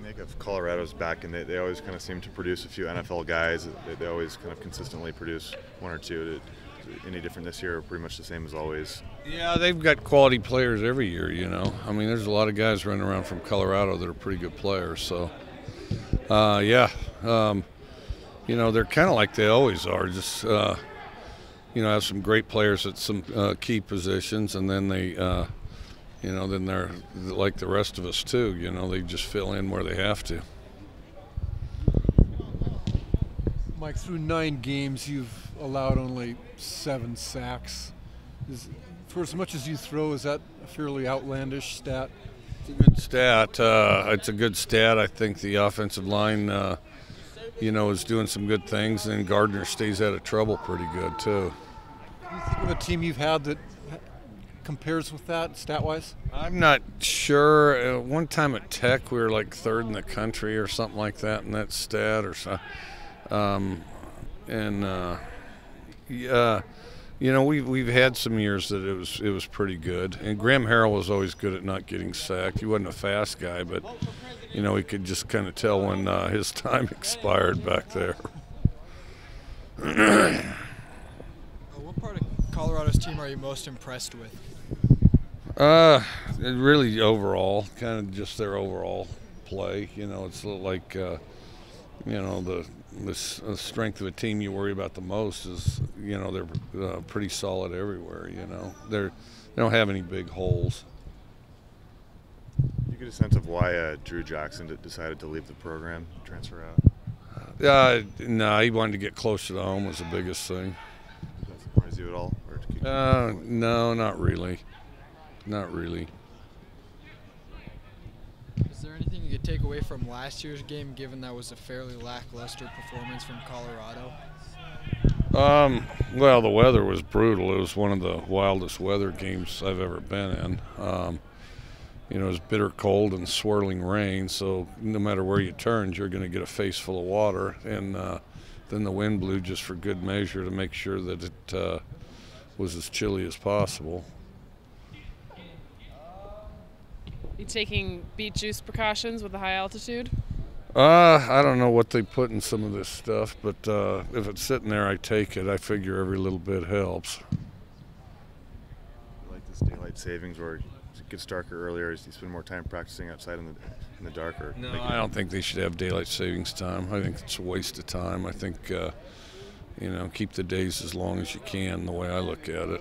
Make of Colorado's back, and they always kind of seem to produce a few NFL guys. They always kind of consistently produce one or two. Any different this year, or pretty much the same as always? Yeah, they've got quality players every year, you know. I mean, there's a lot of guys running around from Colorado that are pretty good players. So, you know, they're kind of like they always are. Just, you know, have some great players at some key positions, and then they, you know, then they're like the rest of us too. You know, they just fill in where they have to. Mike, through 9 games, you've allowed only 7 sacks. For as much as you throw, is that a fairly outlandish stat? It's a good stat. It's a good stat. I think the offensive line, you know, is doing some good things, and Gardner stays out of trouble pretty good too. Can you think of a team you've had that compares with that stat-wise? I'm not sure. One time at Tech, we were like 3rd in the country or something like that in that stat, or so. You know, we've had some years that it was pretty good. And Graham Harrell was always good at not getting sacked. He wasn't a fast guy, but you know, he could just kind of tell when his time expired back there. What part of Colorado's team are you most impressed with? Really overall, kind of just their overall play. You know, it's like you know, the strength of a team you worry about the most is, you know, they're pretty solid everywhere. You know, they don't have any big holes. You get a sense of why Drew Jackson decided to leave the program, transfer out? No, he wanted to get closer to home was the biggest thing. Does that surprise you at all? No, not really. Not really. Is there anything you could take away from last year's game, given that was a fairly lackluster performance from Colorado? Well, the weather was brutal. It was one of the wildest weather games I've ever been in. You know, it was bitter cold and swirling rain, so no matter where you turned, you're going to get a face full of water. And then the wind blew just for good measure to make sure that it was as chilly as possible. You taking beet juice precautions with the high altitude? I don't know what they put in some of this stuff, but if it's sitting there, I take it. I figure every little bit helps. You like this daylight savings where it gets darker earlier as you spend more time practicing outside in the dark? Or no, I don't think they should have daylight savings time. I think it's a waste of time. I think, you know, keep the days as long as you can, the way I look at it.